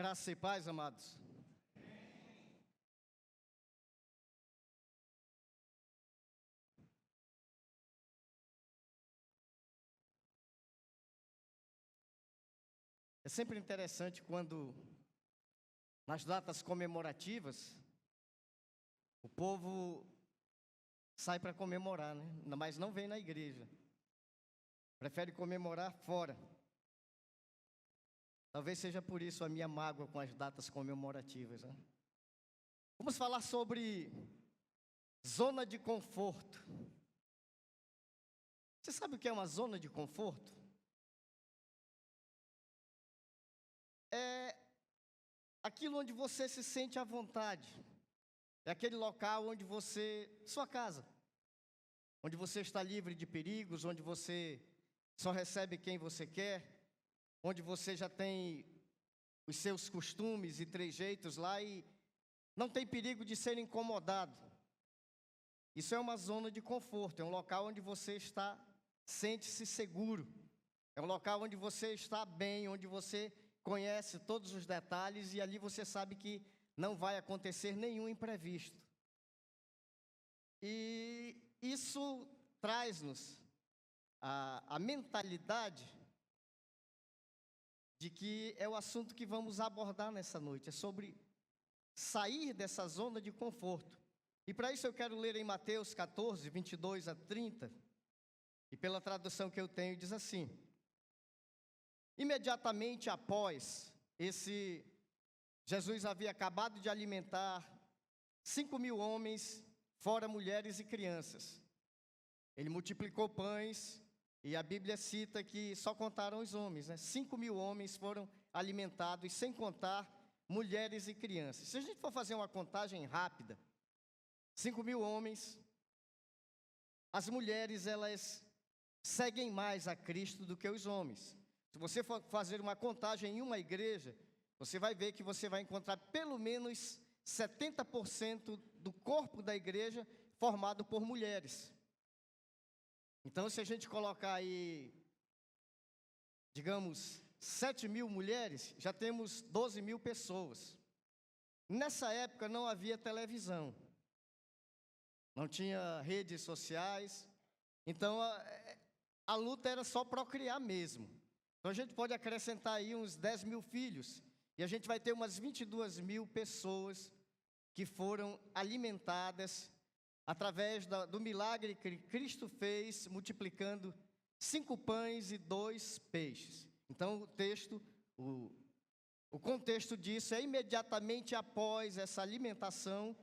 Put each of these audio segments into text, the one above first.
Graça e paz, amados. É sempre interessante quando, nas datas comemorativas, o povo sai para comemorar, né? Mas não vem na igreja. Prefere comemorar fora. Talvez seja por isso a minha mágoa com as datas comemorativas, né? Vamos falar sobre zona de conforto. Você sabe o que é uma zona de conforto? É aquilo onde você se sente à vontade. É aquele local onde sua casa, onde você está livre de perigos, onde você só recebe quem você quer, onde você já tem os seus costumes e trejeitos lá e não tem perigo de ser incomodado. Isso é uma zona de conforto, é um local onde você sente-se seguro. É um local onde você está bem, onde você conhece todos os detalhes e ali você sabe que não vai acontecer nenhum imprevisto. E isso traz-nos a mentalidade de que é o assunto que vamos abordar nessa noite, é sobre sair dessa zona de conforto. E para isso eu quero ler em Mateus 14, 22 a 30, e pela tradução que eu tenho diz assim: imediatamente após Jesus havia acabado de alimentar 5.000 homens, fora mulheres e crianças. Ele multiplicou pães, e a Bíblia cita que só contaram os homens, né? 5.000 homens foram alimentados, sem contar mulheres e crianças. Se a gente for fazer uma contagem rápida, 5.000 homens, as mulheres, elas seguem mais a Cristo do que os homens. Se você for fazer uma contagem em uma igreja, você vai ver que você vai encontrar pelo menos 70% do corpo da igreja formado por mulheres. Então, se a gente colocar aí, digamos, 7.000 mulheres, já temos 12.000 pessoas. Nessa época não havia televisão, não tinha redes sociais, então a luta era só procriar mesmo. Então a gente pode acrescentar aí uns 10.000 filhos, e a gente vai ter umas 22.000 pessoas que foram alimentadas através do milagre que Cristo fez, multiplicando 5 pães e 2 peixes. Então o contexto disso é imediatamente após essa alimentação,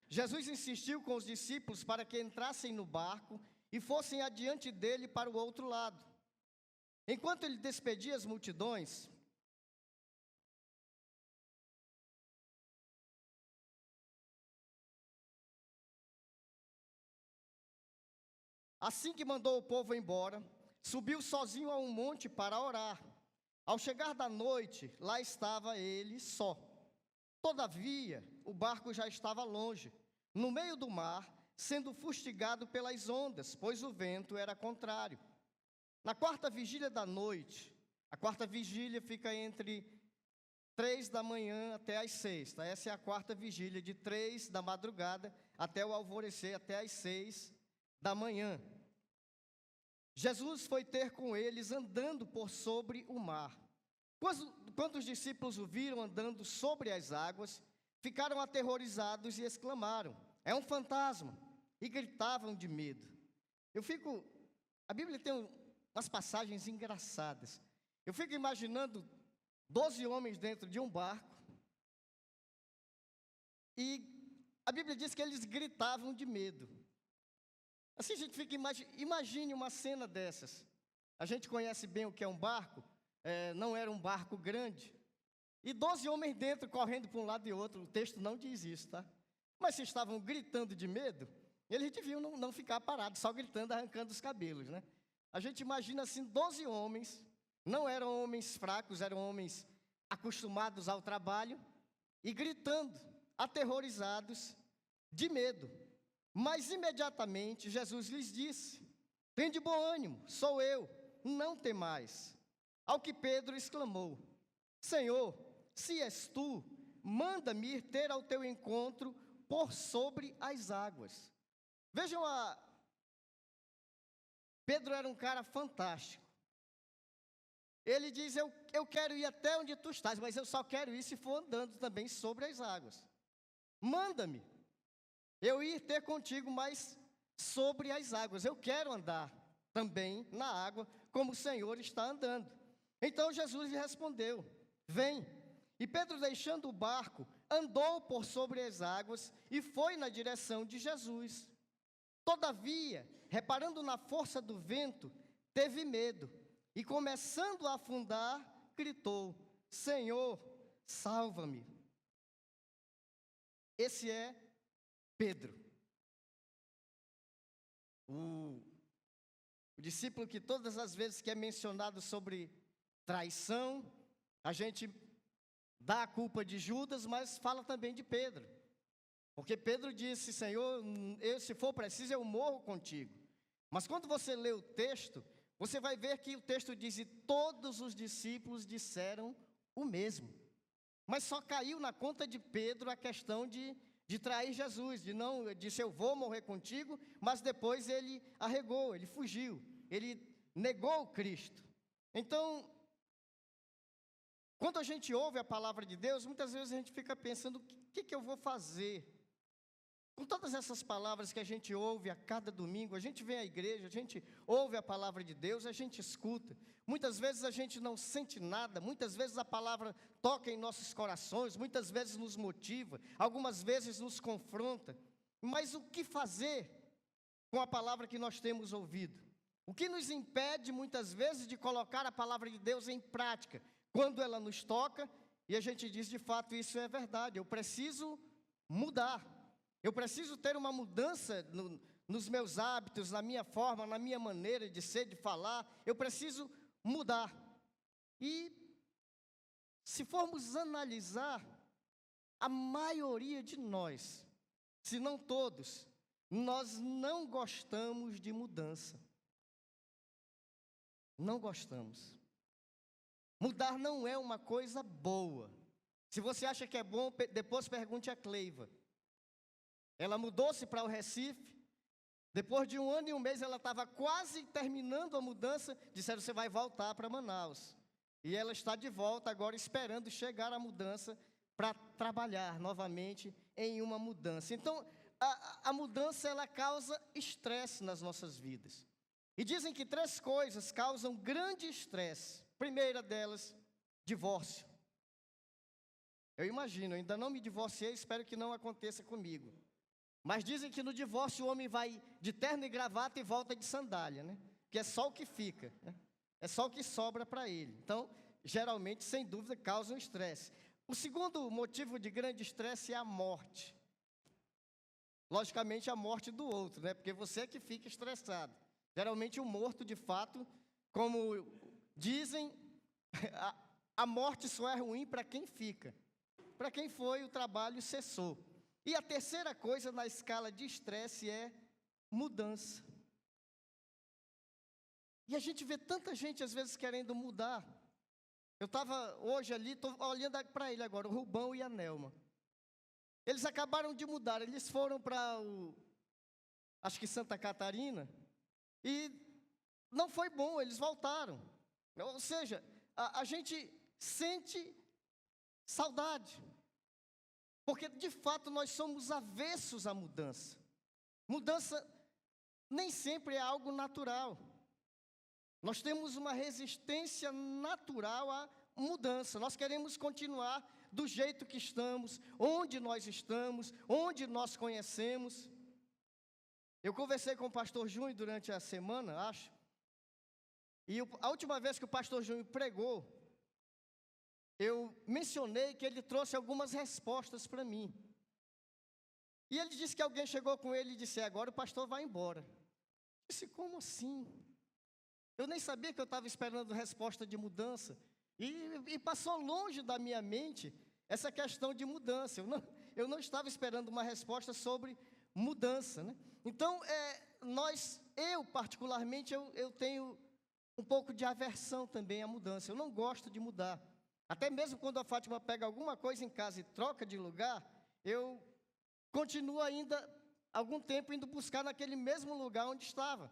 Jesus insistiu com os discípulos para que entrassem no barco e fossem adiante dele para o outro lado. Enquanto ele despedia as multidões, assim que mandou o povo embora, subiu sozinho a um monte para orar. Ao chegar da noite, lá estava ele só. Todavia, o barco já estava longe, no meio do mar, sendo fustigado pelas ondas, pois o vento era contrário. Na quarta vigília da noite, a quarta vigília fica entre 3 da manhã até as 6, tá? Essa é a quarta vigília, de 3 da madrugada até o alvorecer, até as 6 da manhã. Jesus foi ter com eles andando por sobre o mar. Quando os discípulos o viram andando sobre as águas, ficaram aterrorizados e exclamaram: é um fantasma! E gritavam de medo. A Bíblia tem umas passagens engraçadas. Eu fico imaginando 12 homens dentro de um barco, e a Bíblia diz que eles gritavam de medo. Assim a gente fica, imagine uma cena dessas. A gente conhece bem o que é um barco, não era um barco grande, e 12 homens dentro correndo para um lado e outro. O texto não diz isso, tá? Mas se estavam gritando de medo, eles deviam não ficar parados, só gritando, arrancando os cabelos, né? A gente imagina assim, 12 homens, não eram homens fracos, eram homens acostumados ao trabalho, e gritando, aterrorizados, de medo. Mas imediatamente Jesus lhes disse: tende bom ânimo, sou eu, não temais. Ao que Pedro exclamou: Senhor, se és tu, manda-me ir ter ao teu encontro por sobre as águas. Vejam, Pedro era um cara fantástico. Ele diz, eu quero ir até onde tu estás, mas eu só quero ir se for andando também sobre as águas. Manda-me, eu ir ter contigo, mas sobre as águas. Eu quero andar também na água, como o Senhor está andando. Então Jesus lhe respondeu, vem. E Pedro, deixando o barco, andou por sobre as águas e foi na direção de Jesus. Todavia, reparando na força do vento, teve medo. E começando a afundar, gritou, Senhor, salva-me. Esse é Pedro. O discípulo que todas as vezes que é mencionado sobre traição, a gente dá a culpa de Judas, mas fala também de Pedro. Porque Pedro disse, Senhor, se for preciso eu morro contigo. Mas quando você lê o texto, você vai ver que o texto diz, e todos os discípulos disseram o mesmo. Mas só caiu na conta de Pedro a questão de trair Jesus, disse, eu vou morrer contigo, mas depois ele arregou, ele fugiu, ele negou Cristo. Então, quando a gente ouve a palavra de Deus, muitas vezes a gente fica pensando, o que eu vou fazer? Com todas essas palavras que a gente ouve a cada domingo, a gente vem à igreja, a gente ouve a palavra de Deus, a gente escuta. Muitas vezes a gente não sente nada, muitas vezes a palavra toca em nossos corações, muitas vezes nos motiva, algumas vezes nos confronta. Mas o que fazer com a palavra que nós temos ouvido? O que nos impede muitas vezes de colocar a palavra de Deus em prática? Quando ela nos toca e a gente diz, de fato, isso é verdade, eu preciso mudar. Eu preciso ter uma mudança nos meus hábitos, na minha forma, na minha maneira de ser, de falar. Eu preciso mudar. E, se formos analisar, a maioria de nós, se não todos, nós não gostamos de mudança. Não gostamos. Mudar não é uma coisa boa. Se você acha que é bom, depois pergunte a Cleiva. Ela mudou-se para o Recife. Depois de 1 ano e 1 mês, ela estava quase terminando a mudança. Disseram, você vai voltar para Manaus. E ela está de volta agora, esperando chegar a mudança para trabalhar novamente em uma mudança. Então, a mudança, ela causa estresse nas nossas vidas. E dizem que 3 coisas causam grande estresse. Primeira delas, divórcio. Eu imagino, ainda não me divorciei, espero que não aconteça comigo. Mas dizem que no divórcio o homem vai de terno e gravata e volta de sandália, né? Que é só o que fica, né? É só o que sobra para ele. Então, geralmente, sem dúvida, causa um estresse. O segundo motivo de grande estresse é a morte. Logicamente, a morte do outro, né? Porque você é que fica estressado. Geralmente, o morto, de fato, como dizem, a morte só é ruim para quem fica. Para quem foi, o trabalho cessou. E a terceira coisa na escala de estresse é mudança. E a gente vê tanta gente, às vezes, querendo mudar. Eu estava hoje ali, estou olhando para ele agora, o Rubão e a Nelma. Eles acabaram de mudar, eles foram para, acho que Santa Catarina, e não foi bom, eles voltaram. Ou seja, a gente sente saudade. Porque, de fato, nós somos avessos à mudança. Mudança nem sempre é algo natural. Nós temos uma resistência natural à mudança. Nós queremos continuar do jeito que estamos, onde nós conhecemos. Eu conversei com o pastor Júnior durante a semana, acho. E a última vez que o pastor Júnior pregou, eu mencionei que ele trouxe algumas respostas para mim. E ele disse que alguém chegou com ele e disse, agora o pastor vai embora. Eu disse, como assim? Eu nem sabia que eu estava esperando resposta de mudança. E passou longe da minha mente essa questão de mudança. Eu não estava esperando uma resposta sobre mudança, né? Então, eu particularmente, eu tenho um pouco de aversão também à mudança. Eu não gosto de mudar. Até mesmo quando a Fátima pega alguma coisa em casa e troca de lugar, eu continuo ainda algum tempo indo buscar naquele mesmo lugar onde estava.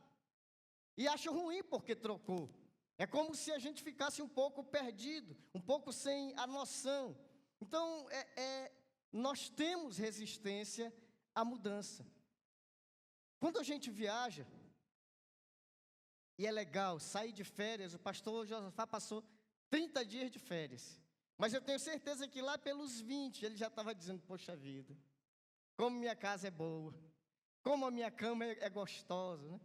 E acho ruim porque trocou. É como se a gente ficasse um pouco perdido, um pouco sem a noção. Então, nós temos resistência à mudança. Quando a gente viaja, e é legal, sair de férias, o pastor Josafá passou 30 dias de férias. Mas eu tenho certeza que lá pelos 20, ele já estava dizendo, poxa vida, como minha casa é boa, como a minha cama é gostosa, né?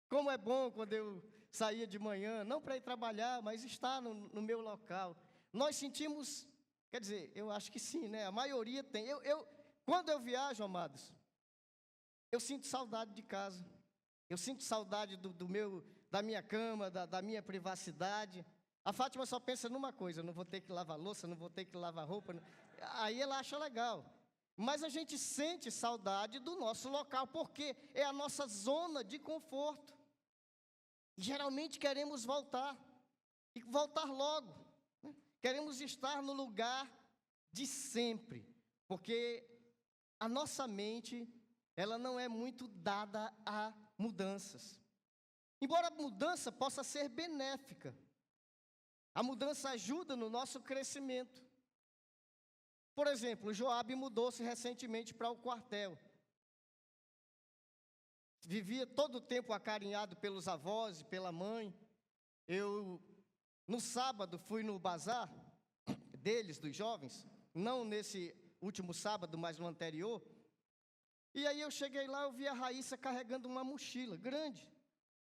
Como é bom quando eu saía de manhã, não para ir trabalhar, mas estar no meu local. Nós sentimos, quer dizer, eu acho que sim, né? A maioria tem. Quando eu viajo, amados, eu sinto saudade de casa. Eu sinto saudade da minha cama, da minha privacidade. A Fátima só pensa numa coisa, não vou ter que lavar louça, não vou ter que lavar roupa. Aí ela acha legal. Mas a gente sente saudade do nosso local, porque é a nossa zona de conforto. Geralmente queremos voltar, e voltar logo, né? Queremos estar no lugar de sempre, porque a nossa mente, ela não é muito dada a mudanças. Embora a mudança possa ser benéfica, a mudança ajuda no nosso crescimento. Por exemplo, Joabe mudou-se recentemente para o quartel. Vivia todo o tempo acarinhado pelos avós e pela mãe. Eu, no sábado, fui no bazar deles, dos jovens, não nesse último sábado, mas no anterior. E aí eu cheguei lá, eu vi a Raíssa carregando uma mochila grande.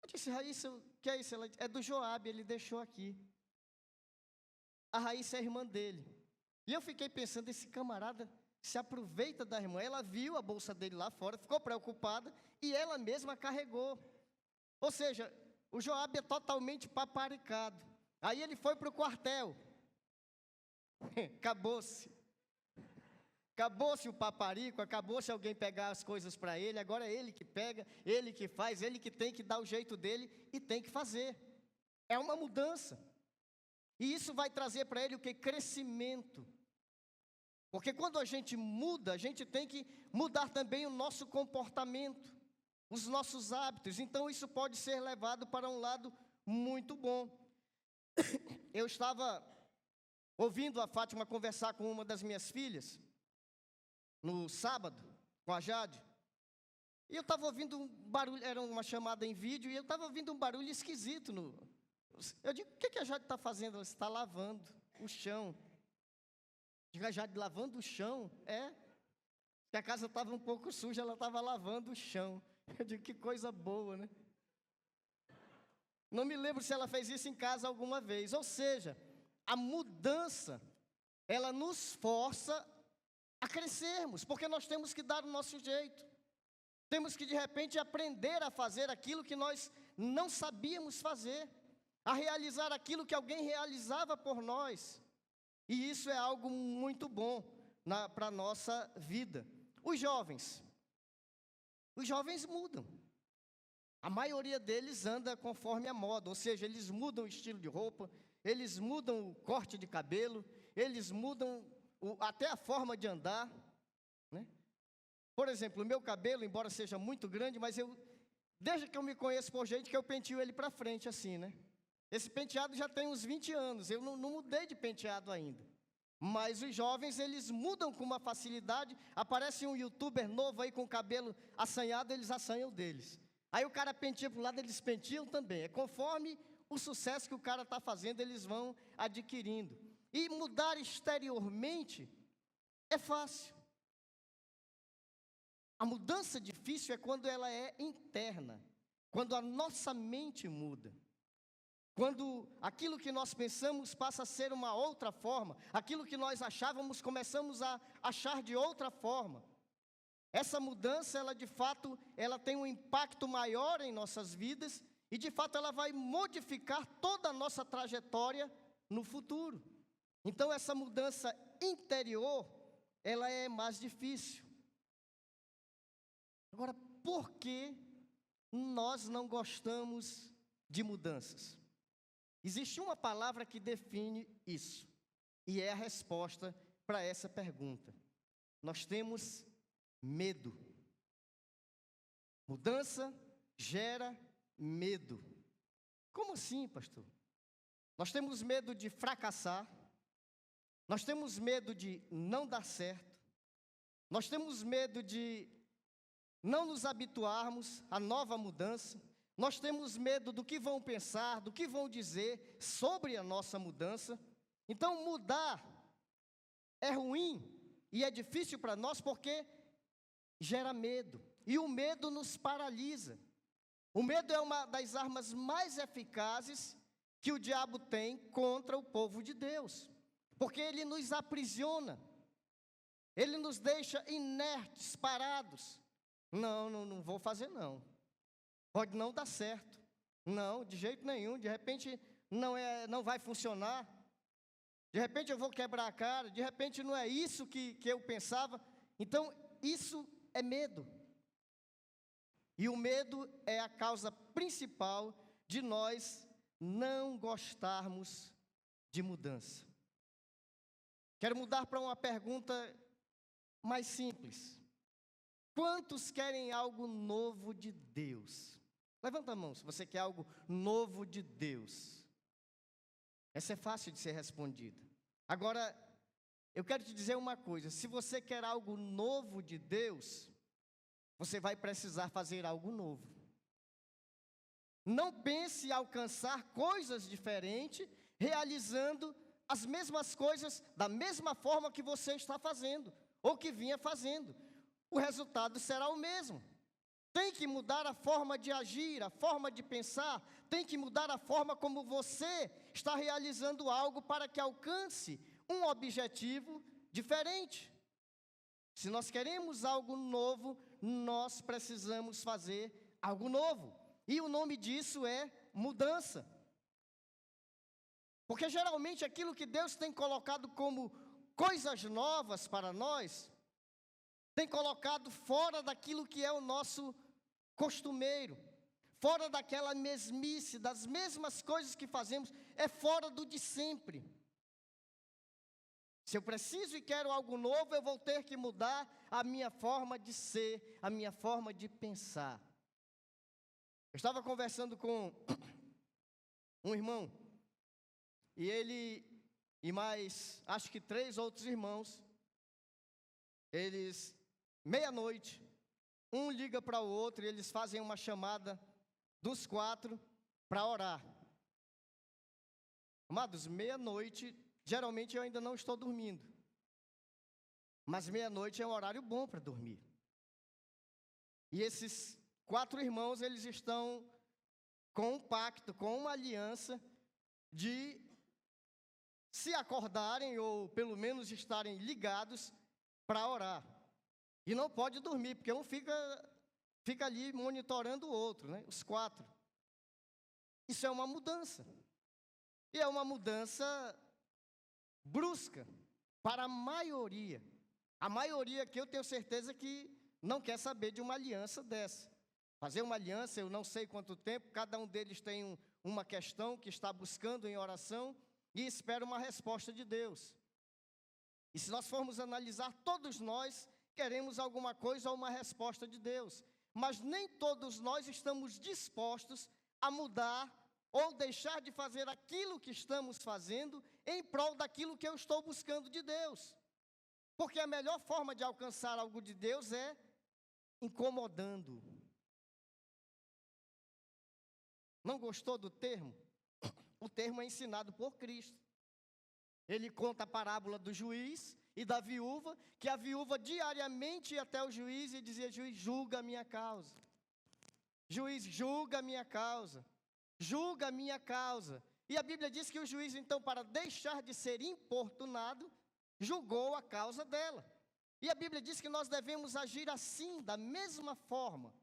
Eu disse, Raíssa, o que é isso? Ela disse, é do Joabe, ele deixou aqui. A Raíssa é a irmã dele. E eu fiquei pensando, esse camarada se aproveita da irmã. Ela viu a bolsa dele lá fora, ficou preocupada, e ela mesma carregou. Ou seja, o Joabe é totalmente paparicado. Aí ele foi para o quartel. Acabou-se. Acabou-se o paparico, acabou-se alguém pegar as coisas para ele, agora é ele que pega, ele que faz, ele que tem que dar o jeito dele e tem que fazer. É uma mudança. E isso vai trazer para ele o que? Crescimento. Porque quando a gente muda, a gente tem que mudar também o nosso comportamento, os nossos hábitos. Então isso pode ser levado para um lado muito bom. Eu estava ouvindo a Fátima conversar com uma das minhas filhas, no sábado, com a Jade, e eu estava ouvindo um barulho, era uma chamada em vídeo, e eu estava ouvindo um barulho esquisito. Eu digo, o que a Jade está fazendo? Ela está lavando o chão. Digo, a Jade lavando o chão? Se a casa estava um pouco suja, ela estava lavando o chão. Eu digo, que coisa boa, né? Não me lembro se ela fez isso em casa alguma vez. Ou seja, a mudança, ela nos força a crescermos, porque nós temos que dar o nosso jeito. Temos que, de repente, aprender a fazer aquilo que nós não sabíamos fazer, a realizar aquilo que alguém realizava por nós. E isso é algo muito bom para a nossa vida. Os jovens mudam. A maioria deles anda conforme a moda, ou seja, eles mudam o estilo de roupa, eles mudam o corte de cabelo, eles mudam até a forma de andar, né? Por exemplo, o meu cabelo, embora seja muito grande, mas desde que eu me conheço por gente, que eu penteo ele para frente assim, né? Esse penteado já tem uns 20 anos, eu não mudei de penteado ainda. Mas os jovens, eles mudam com uma facilidade. Aparece um youtuber novo aí com o cabelo assanhado, eles assanham deles. Aí o cara penteia para o lado, eles penteiam também. É conforme o sucesso que o cara está fazendo, eles vão adquirindo. E mudar exteriormente é fácil. A mudança difícil é quando ela é interna, quando a nossa mente muda. Quando aquilo que nós pensamos passa a ser uma outra forma, aquilo que nós achávamos, começamos a achar de outra forma. Essa mudança, ela de fato, ela tem um impacto maior em nossas vidas e de fato ela vai modificar toda a nossa trajetória no futuro. Então essa mudança interior, ela é mais difícil. Agora, por que nós não gostamos de mudanças? Existe uma palavra que define isso. e é a resposta para essa pergunta. Nós temos medo. Mudança gera medo. Como assim, pastor? Nós temos medo de fracassar, nós temos medo de não dar certo, nós temos medo de não nos habituarmos à nova mudança, nós temos medo do que vão pensar, do que vão dizer sobre a nossa mudança. Então, mudar é ruim e é difícil para nós porque gera medo, e o medo nos paralisa. O medo é uma das armas mais eficazes que o diabo tem contra o povo de Deus, porque ele nos aprisiona, ele nos deixa inertes, parados. Não vou fazer não, pode não dar certo, não, de jeito nenhum, de repente não vai funcionar, de repente eu vou quebrar a cara, de repente não é isso que eu pensava. Então isso é medo, e o medo é a causa principal de nós não gostarmos de mudança. Quero mudar para uma pergunta mais simples. Quantos querem algo novo de Deus? Levanta a mão se você quer algo novo de Deus. Essa é fácil de ser respondida. Agora, eu quero te dizer uma coisa. Se você quer algo novo de Deus, você vai precisar fazer algo novo. Não pense em alcançar coisas diferentes, realizando as mesmas coisas da mesma forma que você está fazendo, ou que vinha fazendo. O resultado será o mesmo. Tem que mudar a forma de agir, a forma de pensar, tem que mudar a forma como você está realizando algo para que alcance um objetivo diferente. Se nós queremos algo novo, nós precisamos fazer algo novo. E o nome disso é mudança. Porque geralmente aquilo que Deus tem colocado como coisas novas para nós, tem colocado fora daquilo que é o nosso costumeiro, fora daquela mesmice, das mesmas coisas que fazemos, é fora do de sempre. Se eu preciso e quero algo novo, eu vou ter que mudar a minha forma de ser, a minha forma de pensar. Eu estava conversando com um irmão, e ele e mais, acho que 3 outros irmãos, eles, meia-noite, um liga para o outro e eles fazem uma chamada dos 4 para orar. Amados, meia-noite, geralmente eu ainda não estou dormindo, mas meia-noite é um horário bom para dormir. E esses 4 irmãos, eles estão com um pacto, com uma aliança de se acordarem, ou pelo menos estarem ligados para orar. E não pode dormir, porque um fica ali monitorando o outro, né? Os 4. Isso é uma mudança. E é uma mudança brusca para a maioria. A maioria que eu tenho certeza que não quer saber de uma aliança dessa. Fazer uma aliança, eu não sei quanto tempo, cada um deles tem uma questão que está buscando em oração e espera uma resposta de Deus. E se nós formos analisar, todos nós queremos alguma coisa ou uma resposta de Deus, mas nem todos nós estamos dispostos a mudar ou deixar de fazer aquilo que estamos fazendo em prol daquilo que eu estou buscando de Deus. Porque a melhor forma de alcançar algo de Deus é incomodando. Não gostou do termo? O termo é ensinado por Cristo. Ele conta a parábola do juiz e da viúva, que a viúva diariamente ia até o juiz e dizia: juiz, julga a minha causa. Juiz, julga a minha causa. Julga a minha causa. E a Bíblia diz que o juiz, então, para deixar de ser importunado, julgou a causa dela. E a Bíblia diz que nós devemos agir assim, da mesma forma.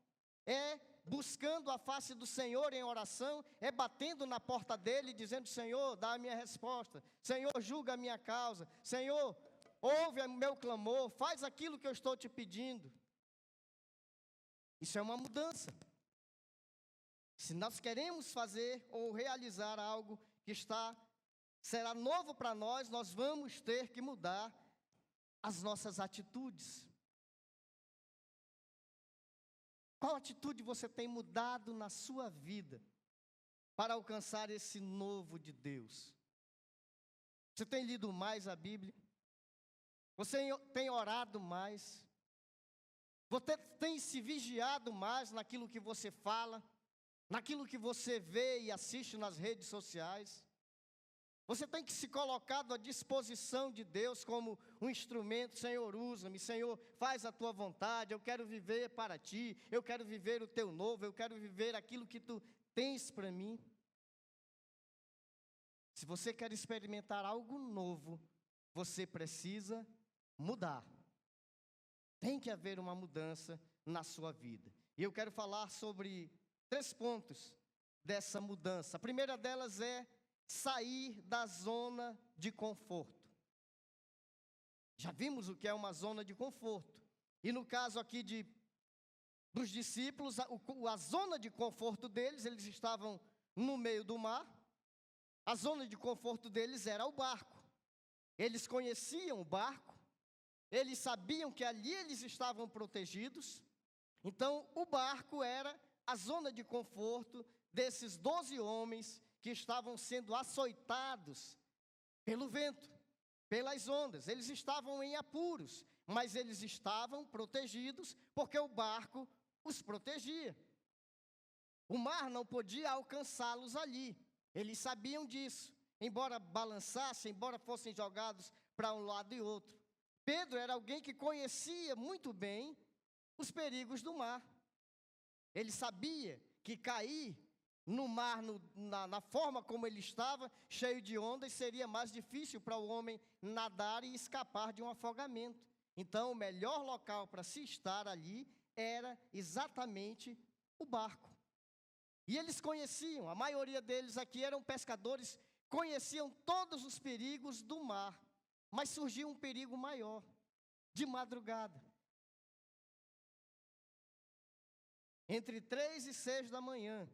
É buscando a face do Senhor em oração, é batendo na porta dele, dizendo: Senhor, dá a minha resposta. Senhor, julga a minha causa. Senhor, ouve o meu clamor, faz aquilo que eu estou te pedindo. Isso é uma mudança. Se nós queremos fazer ou realizar algo que está será novo para nós, nós vamos ter que mudar as nossas atitudes. Qual atitude você tem mudado na sua vida para alcançar esse novo de Deus? Você tem lido mais a Bíblia? Você tem orado mais? Você tem se vigiado mais naquilo que você fala, naquilo que você vê e assiste nas redes sociais? Você tem que se colocar à disposição de Deus como um instrumento. Senhor, usa-me, Senhor, faz a tua vontade, eu quero viver para ti, eu quero viver o teu novo, eu quero viver aquilo que tu tens para mim. Se você quer experimentar algo novo, você precisa mudar. Tem que haver uma mudança na sua vida. E eu quero falar sobre 3 pontos dessa mudança. A primeira delas é sair da zona de conforto. Já vimos o que é uma zona de conforto. E no caso aqui dos discípulos, a zona de conforto deles, eles estavam no meio do mar. A zona de conforto deles era o barco. Eles conheciam o barco. Eles sabiam que ali eles estavam protegidos. Então, o barco era a zona de conforto desses 12 homens que estavam sendo açoitados pelo vento, pelas ondas. Eles estavam em apuros, mas eles estavam protegidos porque o barco os protegia. O mar não podia alcançá-los ali. Eles sabiam disso, embora balançassem, embora fossem jogados para um lado e outro. Pedro era alguém que conhecia muito bem os perigos do mar. Ele sabia que cair no mar, na forma como ele estava, cheio de ondas, seria mais difícil para o homem nadar e escapar de um afogamento. Então, o melhor local para se estar ali era exatamente o barco. E eles conheciam, a maioria deles aqui eram pescadores, conheciam todos os perigos do mar. Mas surgiu um perigo maior, de madrugada. Entre 3 e 6 da manhã,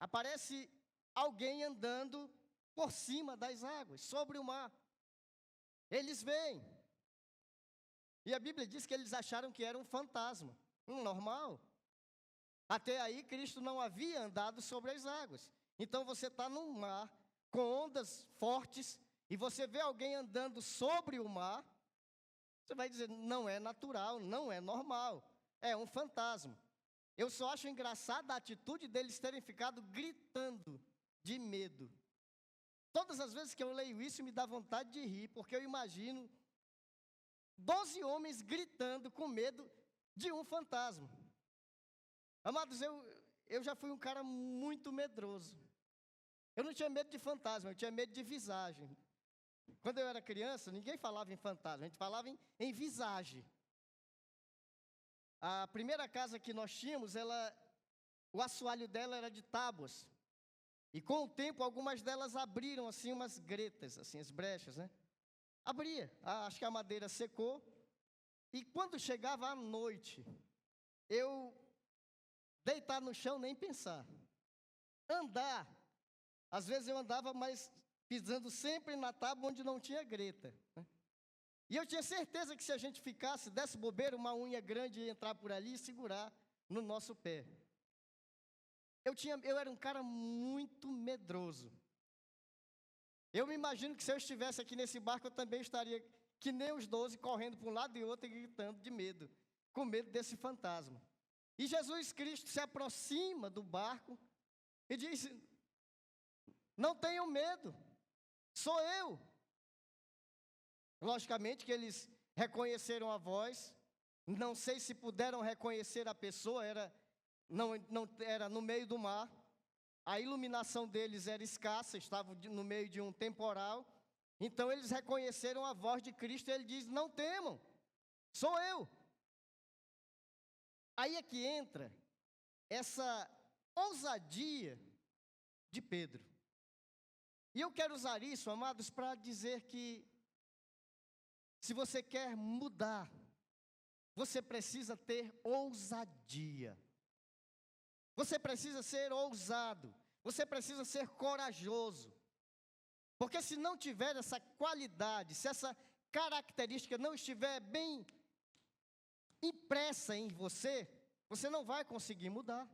aparece alguém andando por cima das águas, sobre o mar. Eles veem. E a Bíblia diz que eles acharam que era um fantasma, normal. Até aí, Cristo não havia andado sobre as águas. Então, você está num mar, com ondas fortes, e você vê alguém andando sobre o mar, você vai dizer, não é natural, não é normal, é um fantasma. Eu só acho engraçada a atitude deles terem ficado gritando de medo. Todas as vezes que eu leio isso, me dá vontade de rir, porque eu imagino 12 homens gritando com medo de um fantasma. Amados, eu já fui um cara muito medroso. Eu não tinha medo de fantasma, eu tinha medo de visagem. Quando eu era criança, ninguém falava em fantasma, a gente falava em visagem. A primeira casa que nós tínhamos, o assoalho dela era de tábuas. E com o tempo, algumas delas abriram assim umas gretas, assim, as brechas, né? Abria, acho que a madeira secou. E quando chegava à noite, eu deitar no chão nem pensar. Andar, às vezes eu andava, mas pisando sempre na tábua onde não tinha greta, né? E eu tinha certeza que se a gente ficasse, desse bobeira, uma unha grande ia entrar por ali e segurar no nosso pé. Eu era um cara muito medroso. Eu me imagino que se eu estivesse aqui nesse barco, eu também estaria, que nem os 12, correndo para um lado e outro e gritando de medo, com medo desse fantasma. E Jesus Cristo se aproxima do barco e diz, não tenham medo, sou eu. Logicamente que eles reconheceram a voz, não sei se puderam reconhecer a pessoa, não era no meio do mar, a iluminação deles era escassa, estavam no meio de um temporal, então eles reconheceram a voz de Cristo e ele diz, não temam, sou eu. Aí é que entra essa ousadia de Pedro. E eu quero usar isso, amados, para dizer que se você quer mudar, você precisa ter ousadia. Você precisa ser ousado. Você precisa ser corajoso. Porque se não tiver essa qualidade, se essa característica não estiver bem impressa em você, você não vai conseguir mudar.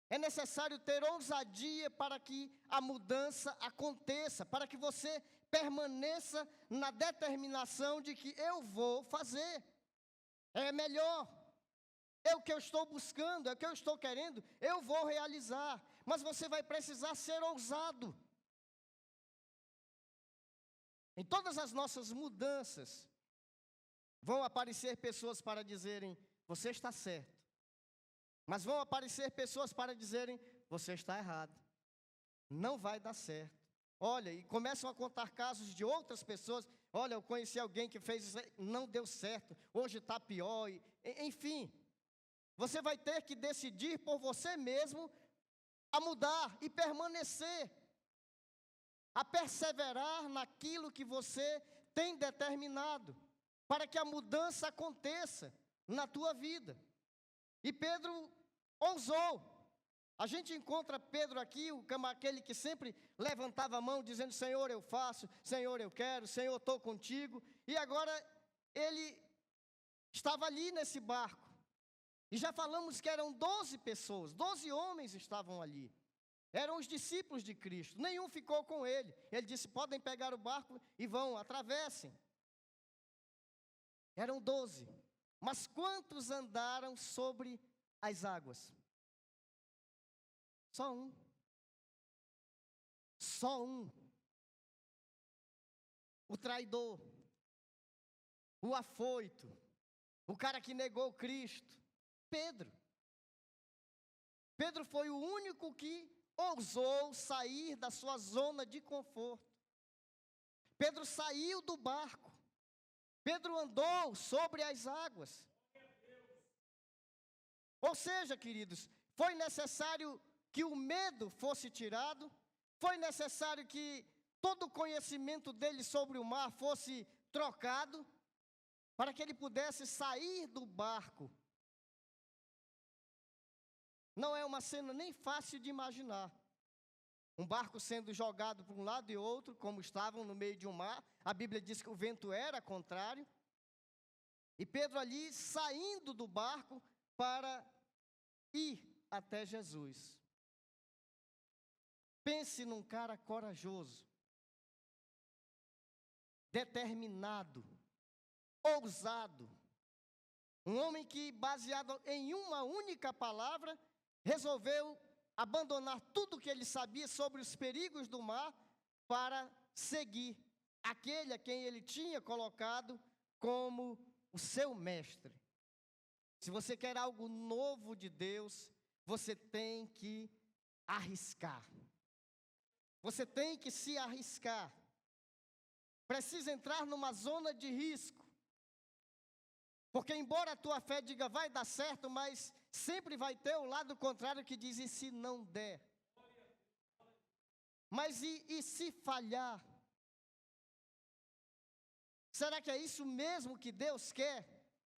É necessário ter ousadia para que a mudança aconteça, para que você permaneça na determinação de que eu vou fazer. É melhor, é o que eu estou buscando, é o que eu estou querendo, eu vou realizar. Mas você vai precisar ser ousado. Em todas as nossas mudanças, vão aparecer pessoas para dizerem, você está certo. Mas vão aparecer pessoas para dizerem, você está errado. Não vai dar certo. Olha, e começam a contar casos de outras pessoas. Olha, eu conheci alguém que fez isso, não deu certo, hoje está pior. Enfim, você vai ter que decidir por você mesmo a mudar e permanecer, a perseverar naquilo que você tem determinado, para que a mudança aconteça na tua vida. E Pedro ousou. A gente encontra Pedro aqui, aquele que sempre levantava a mão dizendo, Senhor, eu faço, Senhor, eu quero, Senhor, estou contigo. E agora ele estava ali nesse barco. E já falamos que eram 12 pessoas, 12 homens estavam ali. Eram os discípulos de Cristo, nenhum ficou com ele. Ele disse, podem pegar o barco e vão, atravessem. Eram 12. Mas quantos andaram sobre as águas? Só um. Só um. O traidor. O afoito. O cara que negou Cristo. Pedro. Pedro foi o único que ousou sair da sua zona de conforto. Pedro saiu do barco. Pedro andou sobre as águas. Ou seja, queridos, foi necessário que o medo fosse tirado, foi necessário que todo o conhecimento dele sobre o mar fosse trocado, para que ele pudesse sair do barco. Não é uma cena nem fácil de imaginar. Um barco sendo jogado para um lado e outro, como estavam no meio de um mar. A Bíblia diz que o vento era contrário. E Pedro ali saindo do barco para ir até Jesus. Pense num cara corajoso, determinado, ousado. Um homem que, baseado em uma única palavra, resolveu abandonar tudo que ele sabia sobre os perigos do mar para seguir aquele a quem ele tinha colocado como o seu mestre. Se você quer algo novo de Deus, você tem que arriscar. Você tem que se arriscar. Precisa entrar numa zona de risco. Porque embora a tua fé diga vai dar certo, mas sempre vai ter o lado contrário que diz e se não der. Mas e se falhar? Será que é isso mesmo que Deus quer?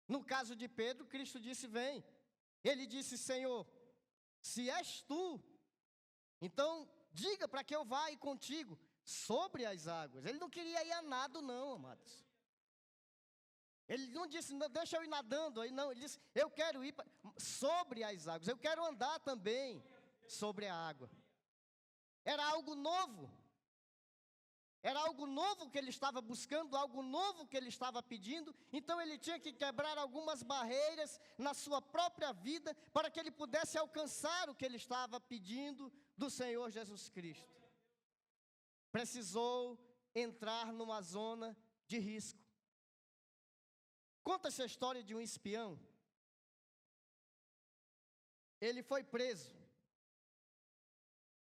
No caso de Pedro, Cristo disse, vem. Ele disse, Senhor, se és tu, então diga para que eu vá ir contigo sobre as águas. Ele não queria ir a nado não, amados. Ele não disse, não, deixa eu ir nadando. Não, ele disse, eu quero ir sobre as águas. Eu quero andar também sobre a água. Era algo novo. Era algo novo que ele estava buscando, algo novo que ele estava pedindo. Então ele tinha que quebrar algumas barreiras na sua própria vida para que ele pudesse alcançar o que ele estava pedindo do Senhor Jesus Cristo. Precisou entrar numa zona de risco. Conta-se a história de um espião. Ele foi preso.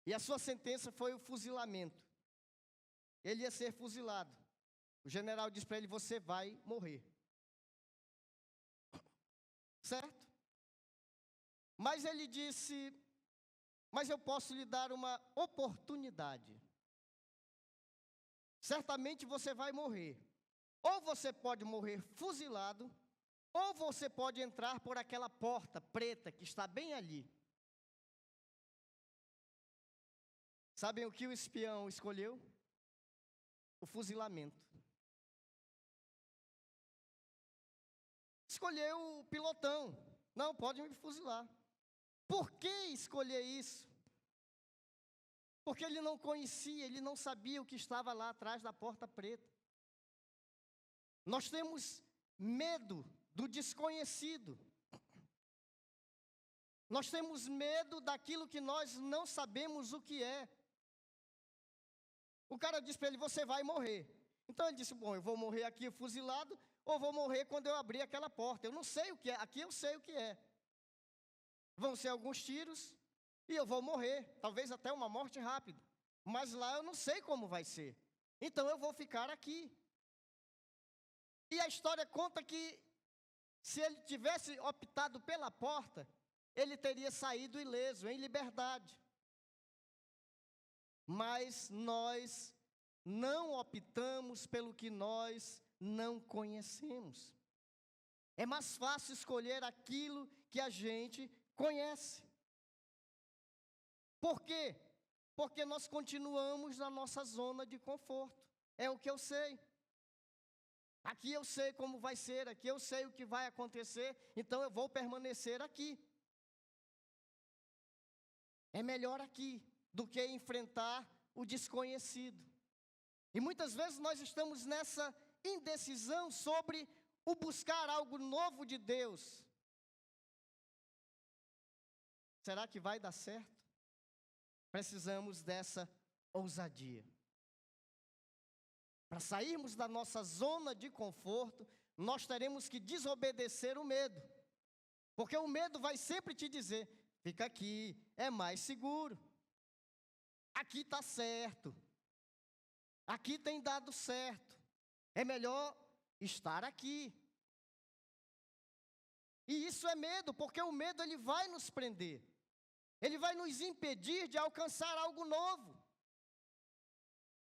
E a sua sentença foi o fuzilamento. Ele ia ser fuzilado. O general disse para ele, você vai morrer. Certo? Mas ele disse, mas eu posso lhe dar uma oportunidade. Certamente você vai morrer. Ou você pode morrer fuzilado, ou você pode entrar por aquela porta preta que está bem ali. Sabem o que o espião escolheu? o fuzilamento. Escolheu o pilotão. Não, pode me fuzilar. Por que escolher isso? Porque ele não conhecia, ele não sabia o que estava lá atrás da porta preta. Nós temos medo do desconhecido. Nós temos medo daquilo que nós não sabemos o que é. O cara disse para ele, você vai morrer. Então ele disse, bom, eu vou morrer aqui fuzilado, ou vou morrer quando eu abrir aquela porta. Eu não sei o que é, aqui eu sei o que é. Vão ser alguns tiros, e eu vou morrer, talvez até uma morte rápida. Mas lá eu não sei como vai ser. Então eu vou ficar aqui. E a história conta que, se ele tivesse optado pela porta, ele teria saído ileso, em liberdade. Mas nós não optamos pelo que nós não conhecemos. É mais fácil escolher aquilo que a gente conhece. Por quê? Porque nós continuamos na nossa zona de conforto. É o que eu sei. Aqui eu sei como vai ser, aqui eu sei o que vai acontecer, então eu vou permanecer aqui. É melhor aqui do que enfrentar o desconhecido. E muitas vezes nós estamos nessa indecisão sobre o buscar algo novo de Deus. Será que vai dar certo? Precisamos dessa ousadia. Para sairmos da nossa zona de conforto, nós teremos que desobedecer o medo. Porque o medo vai sempre te dizer, fica aqui, é mais seguro. Aqui está certo. Aqui tem dado certo. É melhor estar aqui. E isso é medo, porque o medo ele vai nos prender. Ele vai nos impedir de alcançar algo novo.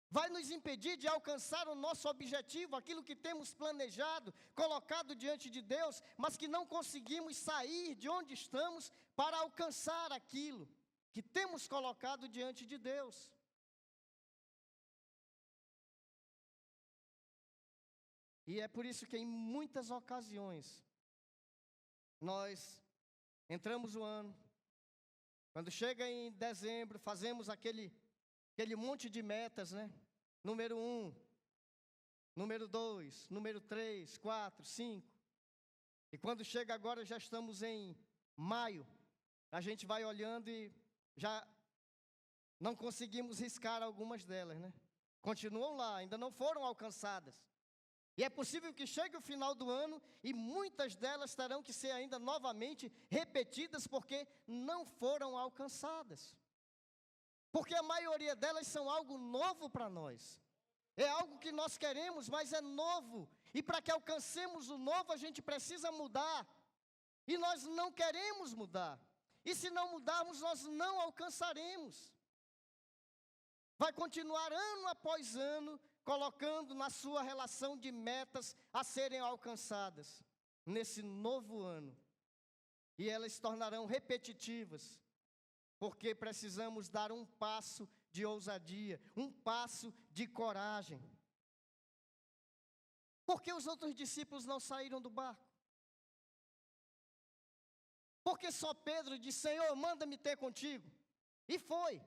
Vai nos impedir de alcançar o nosso objetivo, aquilo que temos planejado, colocado diante de Deus, mas que não conseguimos sair de onde estamos para alcançar aquilo que temos colocado diante de Deus. E é por isso que em muitas ocasiões, nós entramos o ano, quando chega em dezembro, fazemos aquele monte de metas, né? Número 1, número 2, número 3, 4, 5. E quando chega agora, já estamos em maio, a gente vai olhando e já não conseguimos riscar algumas delas, né? Continuam lá, ainda não foram alcançadas. E é possível que chegue o final do ano e muitas delas terão que ser ainda novamente repetidas porque não foram alcançadas. Porque a maioria delas são algo novo para nós. É algo que nós queremos, mas é novo. E para que alcancemos o novo, a gente precisa mudar. E nós não queremos mudar. E se não mudarmos, nós não alcançaremos. Vai continuar ano após ano, colocando na sua relação de metas a serem alcançadas nesse novo ano. E elas se tornarão repetitivas, porque precisamos dar um passo de ousadia, um passo de coragem. Por que os outros discípulos não saíram do barco? Porque só Pedro disse, Senhor, manda-me ter contigo. E foi.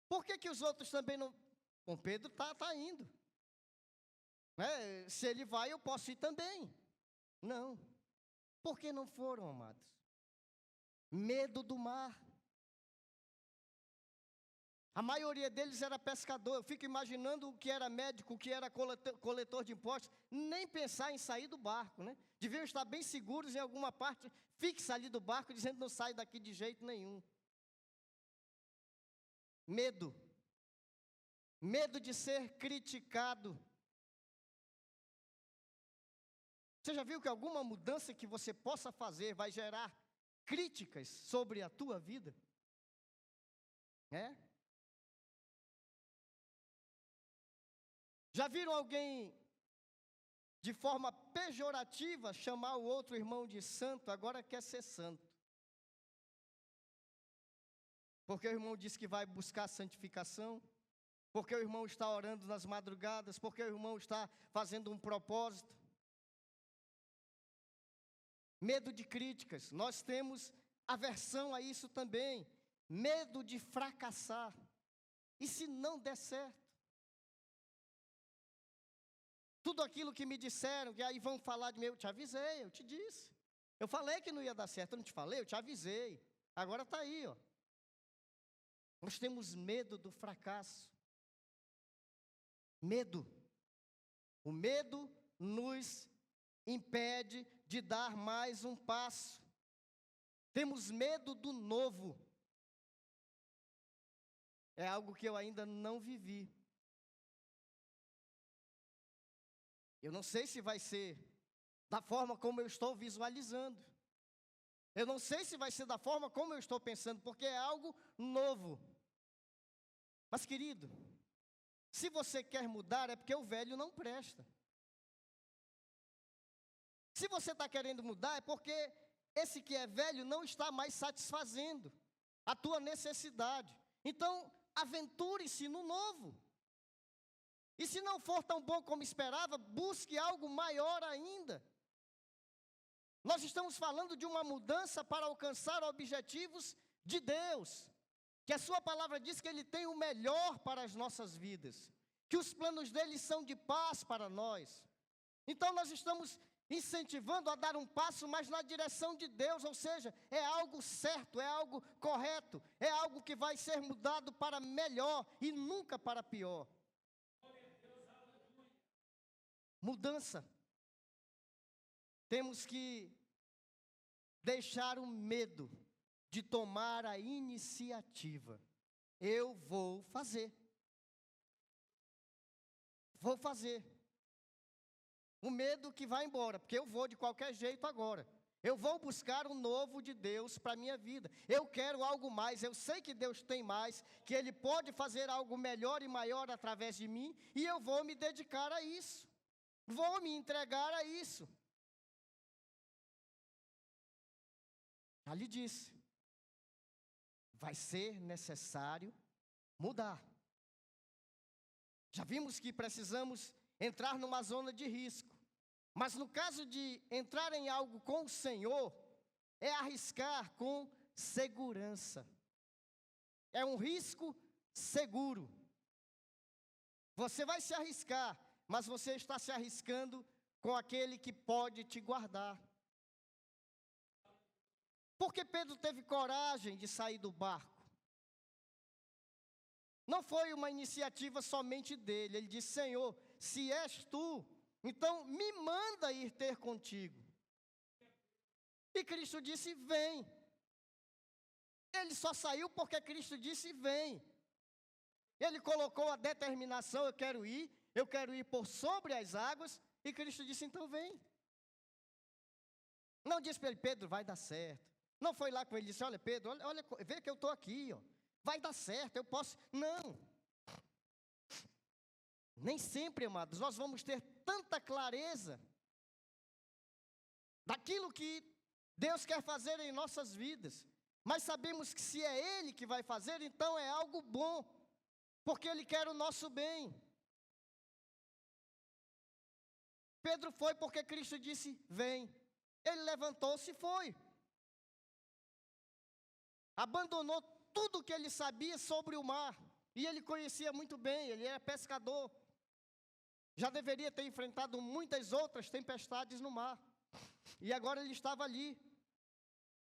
Por que os outros também não... Bom, Pedro está indo. Se ele vai, eu posso ir também. Não. Por que não foram, amados? Medo do mar. A maioria deles era pescador. Eu fico imaginando o que era médico, o que era coletor de impostos. Nem pensar em sair do barco, né? Deviam estar bem seguros em alguma parte fixa ali do barco, dizendo não sai daqui de jeito nenhum. Medo. Medo de ser criticado. Você já viu que alguma mudança que você possa fazer vai gerar críticas sobre a tua vida? Já viram alguém, de forma pejorativa, chamar o outro irmão de santo, agora quer ser santo? Porque o irmão disse que vai buscar santificação, porque o irmão está orando nas madrugadas, porque o irmão está fazendo um propósito. Medo de críticas, nós temos aversão a isso também. Medo de fracassar. E se não der certo? Tudo aquilo que me disseram, que aí vão falar de mim, eu te avisei, eu te disse. Eu falei que não ia dar certo, eu não te falei, eu te avisei. Agora está aí, ó. Nós temos medo do fracasso. Medo. O medo nos impede de dar mais um passo. Temos medo do novo. É algo que eu ainda não vivi. Eu não sei se vai ser da forma como eu estou visualizando. Eu não sei se vai ser da forma como eu estou pensando, porque é algo novo. Mas, querido, se você quer mudar, é porque o velho não presta. Se você está querendo mudar, é porque esse que é velho não está mais satisfazendo a tua necessidade. Então, aventure-se no novo. E se não for tão bom como esperava, busque algo maior ainda. Nós estamos falando de uma mudança para alcançar objetivos de Deus. Que a sua palavra diz que Ele tem o melhor para as nossas vidas. Que os planos dEle são de paz para nós. Então nós estamos incentivando a dar um passo mais na direção de Deus, ou seja, é algo certo, é algo correto, é algo que vai ser mudado para melhor e nunca para pior. Mudança. Temos que deixar o medo de tomar a iniciativa. Eu vou fazer. Vou fazer. O medo que vai embora, porque eu vou de qualquer jeito agora. Eu vou buscar o novo de Deus para a minha vida. Eu quero algo mais, eu sei que Deus tem mais, que Ele pode fazer algo melhor e maior através de mim, e eu vou me dedicar a isso. Vou me entregar a isso. Já lhe disse, vai ser necessário mudar. Já vimos que precisamos entrar numa zona de risco. Mas no caso de entrar em algo com o Senhor, é arriscar com segurança. É um risco seguro. Você vai se arriscar, mas você está se arriscando com aquele que pode te guardar. Porque Pedro teve coragem de sair do barco. Não foi uma iniciativa somente dele. Ele disse, Senhor, se és tu, então me manda ir ter contigo. E Cristo disse, vem. Ele só saiu porque Cristo disse, vem. Ele colocou a determinação, eu quero ir por sobre as águas, e Cristo disse, então vem. Não disse para ele, Pedro, vai dar certo. Não foi lá com ele e disse, olha Pedro, olha, vê que eu estou aqui, ó. Vai dar certo, eu posso. Não. Nem sempre, amados, nós vamos ter tanta clareza daquilo que Deus quer fazer em nossas vidas. Mas sabemos que se é Ele que vai fazer, então é algo bom. Porque Ele quer o nosso bem. Pedro foi porque Cristo disse, vem. Ele levantou-se e foi. Abandonou tudo o que ele sabia sobre o mar. E ele conhecia muito bem, ele era pescador. Já deveria ter enfrentado muitas outras tempestades no mar. E agora ele estava ali,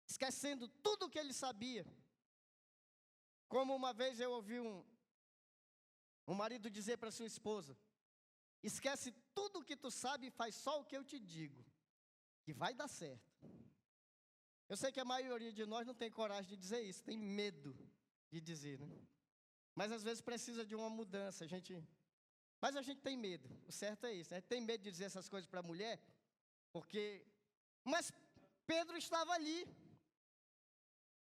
esquecendo tudo o que ele sabia. Como uma vez eu ouvi um marido dizer para sua esposa, esquece tudo o que tu sabe e faz só o que eu te digo, que vai dar certo. Eu sei que a maioria de nós não tem coragem de dizer isso, tem medo de dizer, né? Mas às vezes precisa de uma mudança, mas a gente tem medo, o certo é isso, né? Tem medo de dizer essas coisas para a mulher, mas Pedro estava ali,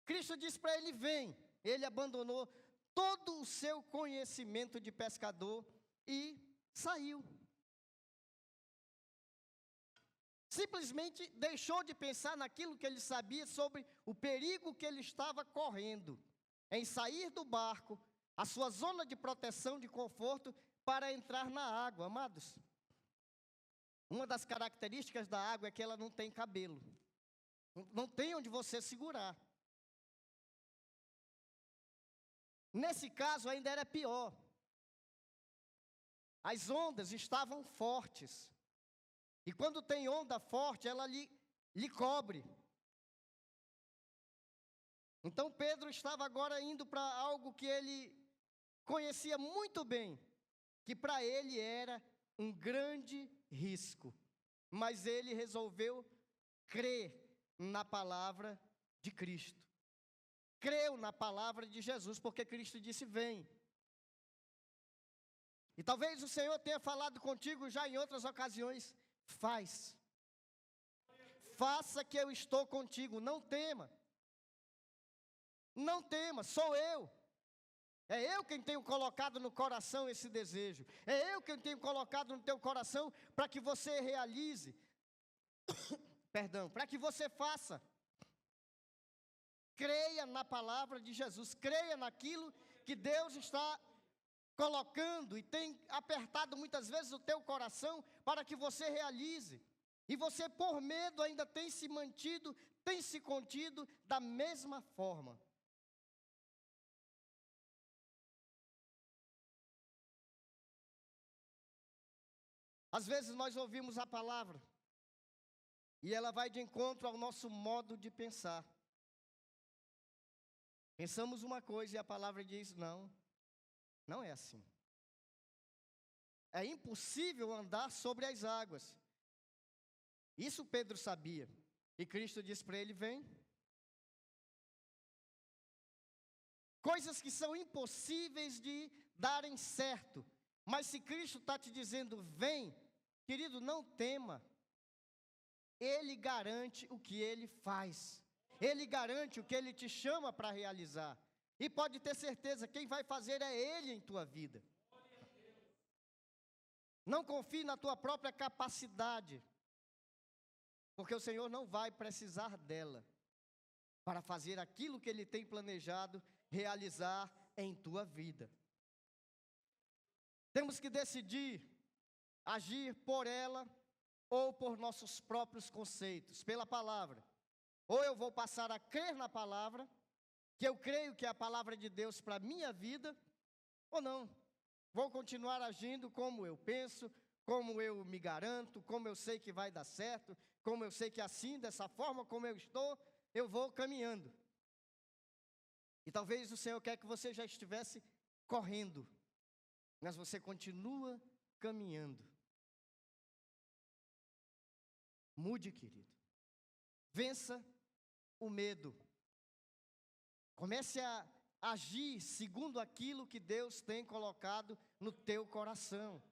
Cristo disse para ele, vem, ele abandonou todo o seu conhecimento de pescador e saiu. Simplesmente deixou de pensar naquilo que ele sabia sobre o perigo que ele estava correndo, em sair do barco, a sua zona de proteção, de conforto, para entrar na água. Amados, uma das características da água é que ela não tem cabelo. Não tem onde você segurar. Nesse caso ainda era pior. As ondas estavam fortes. E quando tem onda forte, ela lhe cobre. Então Pedro estava agora indo para algo que ele conhecia muito bem, que para ele era um grande risco. Mas ele resolveu crer na palavra de Cristo. Creu na palavra de Jesus, porque Cristo disse: vem. E talvez o Senhor tenha falado contigo já em outras ocasiões: faz. Faça que eu estou contigo, não tema. Não tema, sou eu. É eu quem tenho colocado no coração esse desejo. É eu quem tenho colocado no teu coração para que você realize. Perdão, para que você faça. Creia na palavra de Jesus. Creia naquilo que Deus está colocando e tem apertado muitas vezes o teu coração para que você realize. E você, por medo, ainda tem se mantido, tem se contido da mesma forma. Às vezes nós ouvimos a palavra e ela vai de encontro ao nosso modo de pensar. Pensamos uma coisa e a palavra diz: não, não é assim. É impossível andar sobre as águas. Isso Pedro sabia. E Cristo disse para ele: vem. Coisas que são impossíveis de darem certo. Mas se Cristo está te dizendo: vem, querido, não tema. Ele garante o que Ele faz. Ele garante o que Ele te chama para realizar. E pode ter certeza, quem vai fazer é Ele em tua vida. Não confie na tua própria capacidade, porque o Senhor não vai precisar dela para fazer aquilo que Ele tem planejado realizar em tua vida. Temos que decidir agir por ela ou por nossos próprios conceitos, pela palavra. Ou eu vou passar a crer na palavra, que eu creio que é a palavra de Deus para a minha vida, ou não. Vou continuar agindo como eu penso, como eu me garanto, como eu sei que vai dar certo, como eu sei que assim, dessa forma como eu estou, eu vou caminhando. E talvez o Senhor quer que você já estivesse correndo, mas você continua caminhando. Mude, querido. Vença o medo. Comece a agir segundo aquilo que Deus tem colocado no teu coração.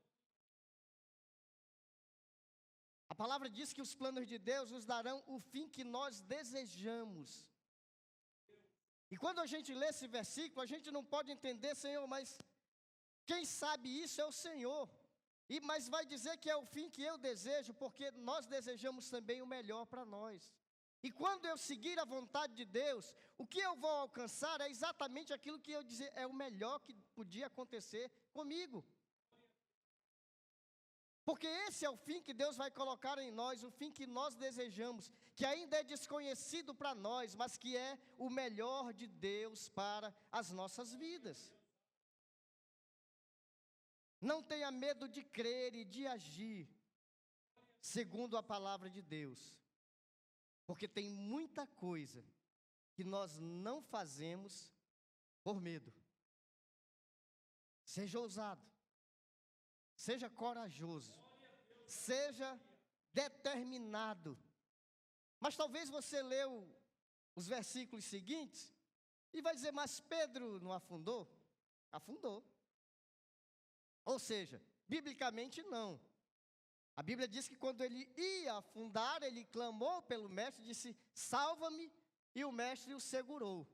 A palavra diz que os planos de Deus nos darão o fim que nós desejamos. E quando a gente lê esse versículo, a gente não pode entender: Senhor, mas quem sabe isso é o Senhor. Mas vai dizer que é o fim que eu desejo, porque nós desejamos também o melhor para nós. E quando eu seguir a vontade de Deus, o que eu vou alcançar é exatamente aquilo que eu dizer é o melhor que podia acontecer comigo. Porque esse é o fim que Deus vai colocar em nós, o fim que nós desejamos, que ainda é desconhecido para nós, mas que é o melhor de Deus para as nossas vidas. Não tenha medo de crer e de agir segundo a palavra de Deus, porque tem muita coisa que nós não fazemos por medo. Seja ousado, seja corajoso, seja determinado. Mas talvez você leu os versículos seguintes e vai dizer: mas Pedro não afundou? Afundou. Ou seja, biblicamente não. A Bíblia diz que quando ele ia afundar, ele clamou pelo mestre, disse: salva-me, e o mestre o segurou.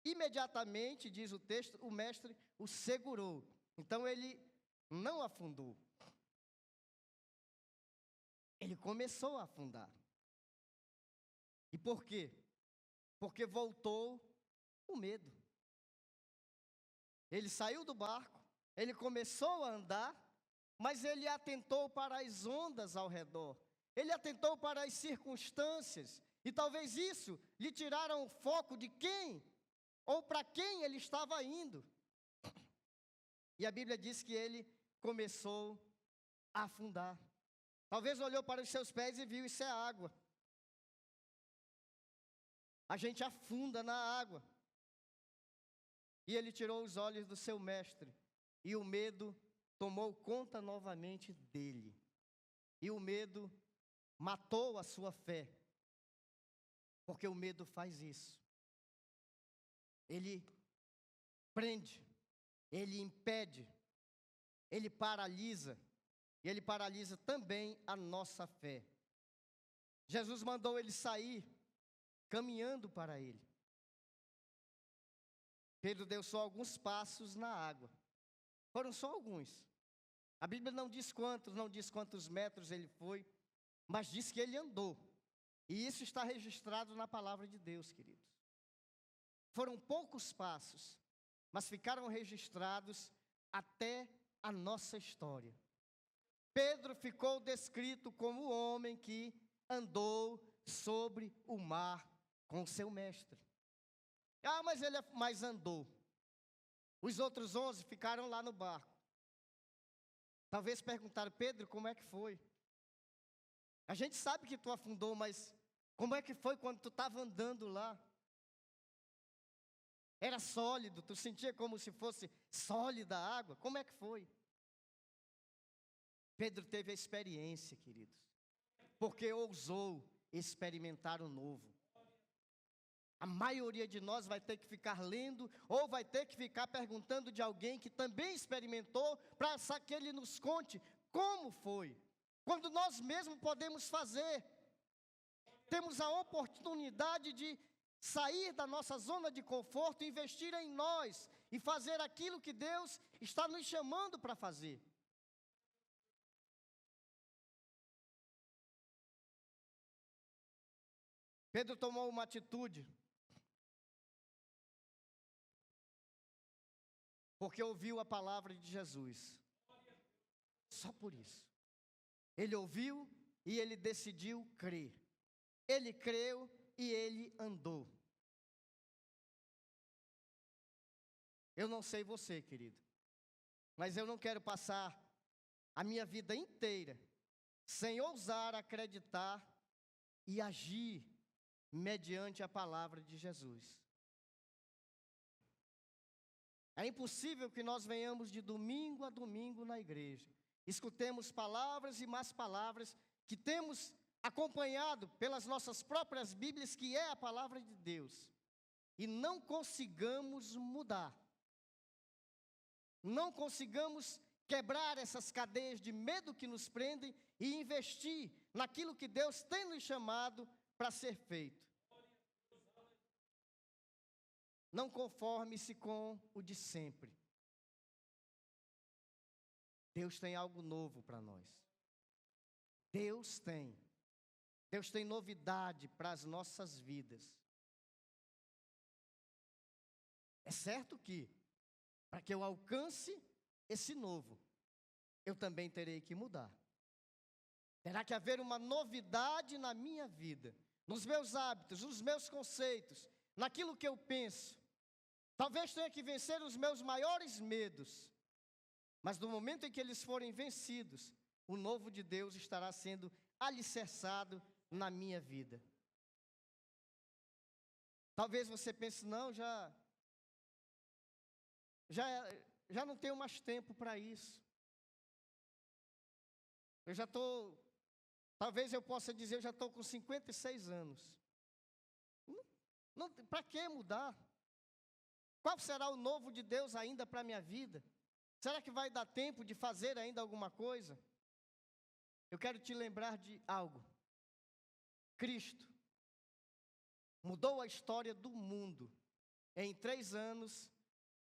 Imediatamente, diz o texto, o mestre o segurou. Então ele não afundou. Ele começou a afundar. E por quê? Porque voltou o medo. Ele saiu do barco, ele começou a andar, mas ele atentou para as ondas ao redor. Ele atentou para as circunstâncias. E talvez isso lhe tiraram o foco de quem ou para quem ele estava indo. E a Bíblia diz que ele começou a afundar. Talvez olhou para os seus pés e viu: isso é água. A gente afunda na água. E ele tirou os olhos do seu mestre. E o medo tomou conta novamente dele. E o medo matou a sua fé. Porque o medo faz isso. Ele prende, ele impede, ele paralisa. E ele paralisa também a nossa fé. Jesus mandou ele sair, caminhando para ele. Pedro deu só alguns passos na água. Foram só alguns. A Bíblia não diz quantos metros ele foi, mas diz que ele andou. E isso está registrado na palavra de Deus, queridos. Foram poucos passos, mas ficaram registrados até a nossa história. Pedro ficou descrito como o homem que andou sobre o mar com seu mestre. Mas ele mais andou. Os outros 11 ficaram lá no barco. Talvez perguntaram: Pedro, como é que foi? A gente sabe que tu afundou, mas como é que foi quando tu estava andando lá? Era sólido, tu sentia como se fosse sólida a água? Como é que foi? Pedro teve a experiência, queridos, porque ousou experimentar o novo. A maioria de nós vai ter que ficar lendo ou vai ter que ficar perguntando de alguém que também experimentou, para que ele nos conte como foi. Quando nós mesmos podemos fazer. Temos a oportunidade de sair da nossa zona de conforto, investir em nós e fazer aquilo que Deus está nos chamando para fazer. Pedro tomou uma atitude, porque ouviu a palavra de Jesus. Só por isso. Ele ouviu e ele decidiu crer. Ele creu e ele andou. Eu não sei você, querido, mas eu não quero passar a minha vida inteira sem ousar acreditar e agir mediante a palavra de Jesus. É impossível que nós venhamos de domingo a domingo na igreja, escutemos palavras e mais palavras que temos acompanhado pelas nossas próprias Bíblias, que é a palavra de Deus, e não consigamos mudar, não consigamos quebrar essas cadeias de medo que nos prendem e investir naquilo que Deus tem nos chamado para ser feito. Não conforme-se com o de sempre. Deus tem algo novo para nós. Deus tem novidade para as nossas vidas. É certo que, para que eu alcance esse novo, eu também terei que mudar. Terá que haver uma novidade na minha vida, nos meus hábitos, nos meus conceitos, naquilo que eu penso. Talvez tenha que vencer os meus maiores medos, mas no momento em que eles forem vencidos, o novo de Deus estará sendo alicerçado na minha vida. Talvez você pense: não, já não tenho mais tempo para isso. Talvez eu possa dizer, eu já estou com 56 anos. Para que mudar? Qual será o novo de Deus ainda para a minha vida? Será que vai dar tempo de fazer ainda alguma coisa? Eu quero te lembrar de algo. Cristo mudou a história do mundo em 3 anos,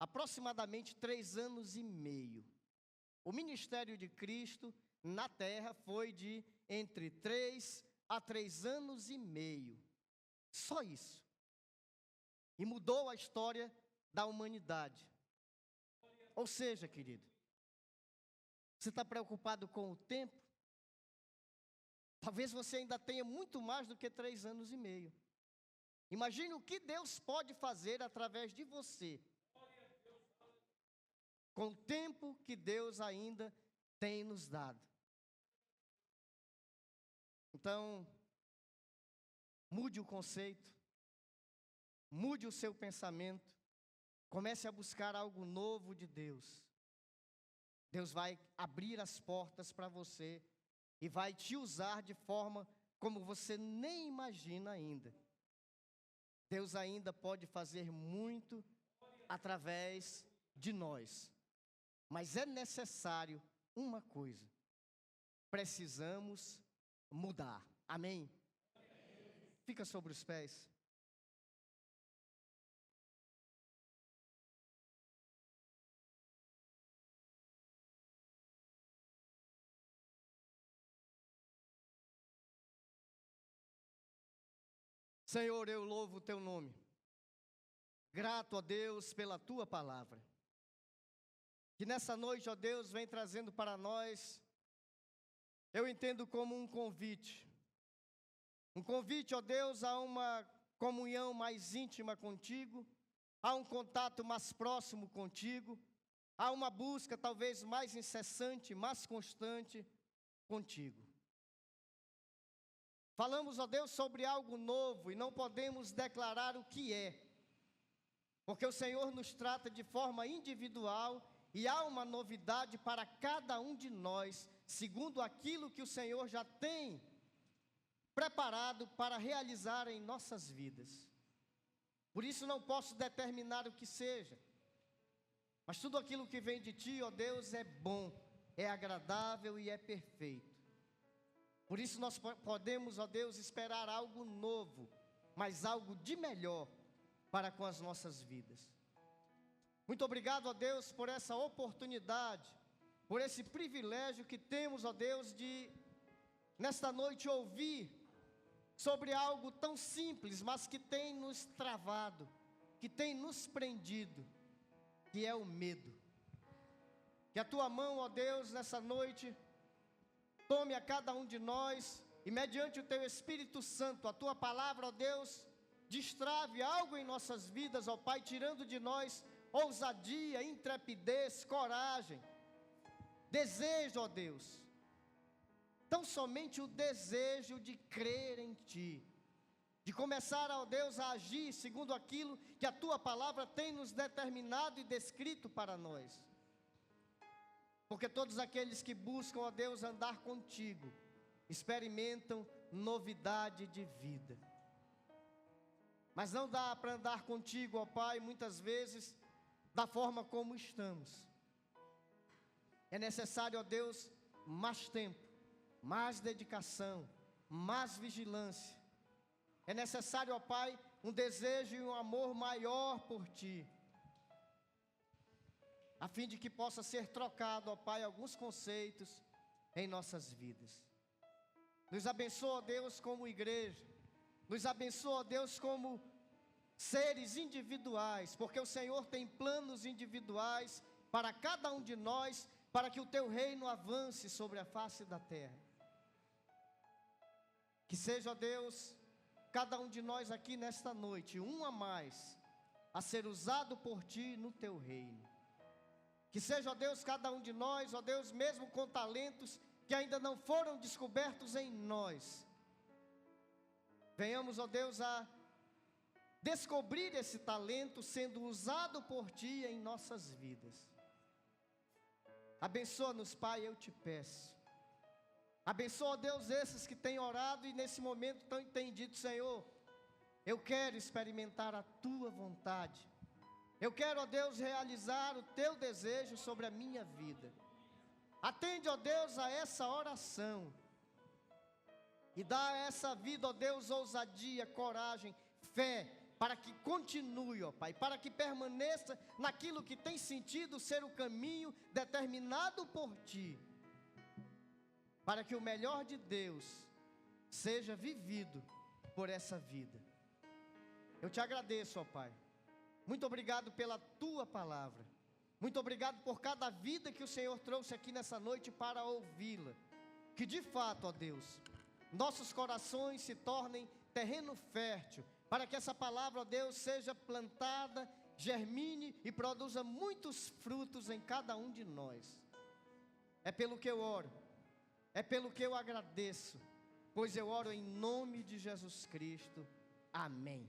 aproximadamente 3 anos e meio. O ministério de Cristo na terra foi de entre 3 a 3 anos e meio. Só isso. E mudou a história da humanidade. Ou seja, querido, você está preocupado com o tempo? Talvez você ainda tenha muito mais do que 3 anos e meio. Imagine o que Deus pode fazer através de você, com o tempo que Deus ainda tem nos dado. Então, mude o conceito, mude o seu pensamento, comece a buscar algo novo de Deus. Deus vai abrir as portas para você e vai te usar de forma como você nem imagina ainda. Deus ainda pode fazer muito através de nós. Mas é necessário uma coisa: precisamos mudar. Amém? Fica sobre os pés. Senhor, eu louvo o teu nome. Grato a Deus pela tua palavra. Que nessa noite, ó Deus, vem trazendo para nós, eu entendo como um convite. Um convite, ó Deus, a uma comunhão mais íntima contigo, a um contato mais próximo contigo, a uma busca talvez mais incessante, mais constante contigo. Falamos, ó Deus, sobre algo novo e não podemos declarar o que é, porque o Senhor nos trata de forma individual e há uma novidade para cada um de nós, segundo aquilo que o Senhor já tem preparado para realizar em nossas vidas. Por isso não posso determinar o que seja, mas tudo aquilo que vem de Ti, ó Deus, é bom, é agradável e é perfeito. Por isso nós podemos, ó Deus, esperar algo novo, mas algo de melhor para com as nossas vidas. Muito obrigado, ó Deus, por essa oportunidade, por esse privilégio que temos, ó Deus, de nesta noite ouvir sobre algo tão simples, mas que tem nos travado, que tem nos prendido, que é o medo. Que a Tua mão, ó Deus, nessa noite tome a cada um de nós e mediante o Teu Espírito Santo, a Tua palavra, ó Deus, destrave algo em nossas vidas, ó Pai, tirando de nós ousadia, intrepidez, coragem, desejo, ó Deus, tão somente o desejo de crer em Ti, de começar, ó Deus, a agir segundo aquilo que a Tua palavra tem nos determinado e descrito para nós. Porque todos aqueles que buscam, ó Deus, andar contigo, experimentam novidade de vida. Mas não dá para andar contigo, ó Pai, muitas vezes, da forma como estamos. É necessário, ó Deus, mais tempo, mais dedicação, mais vigilância. É necessário, ó Pai, um desejo e um amor maior por Ti, a fim de que possa ser trocado, ó Pai, alguns conceitos em nossas vidas. Nos abençoa, ó Deus, como igreja. Nos abençoa, ó Deus, como seres individuais, porque o Senhor tem planos individuais para cada um de nós, para que o Teu reino avance sobre a face da terra. Que seja, ó Deus, cada um de nós aqui nesta noite, um a mais, a ser usado por Ti no Teu reino. Que seja, ó Deus, cada um de nós, ó Deus, mesmo com talentos que ainda não foram descobertos em nós, venhamos, ó Deus, a descobrir esse talento sendo usado por Ti em nossas vidas. Abençoa-nos, Pai, eu te peço. Abençoa, ó Deus, esses que têm orado e nesse momento têm dito: Senhor, eu quero experimentar a Tua vontade. Eu quero, ó Deus, realizar o Teu desejo sobre a minha vida. Atende, ó Deus, a essa oração. E dá a essa vida, ó Deus, ousadia, coragem, fé, para que continue, ó Pai, para que permaneça naquilo que tem sentido ser o caminho determinado por Ti. Para que o melhor de Deus seja vivido por essa vida. Eu te agradeço, ó Pai. Muito obrigado pela Tua palavra. Muito obrigado por cada vida que o Senhor trouxe aqui nessa noite para ouvi-la. Que de fato, ó Deus, nossos corações se tornem terreno fértil, para que essa palavra, ó Deus, seja plantada, germine e produza muitos frutos em cada um de nós. É pelo que eu oro, é pelo que eu agradeço, pois eu oro em nome de Jesus Cristo. Amém.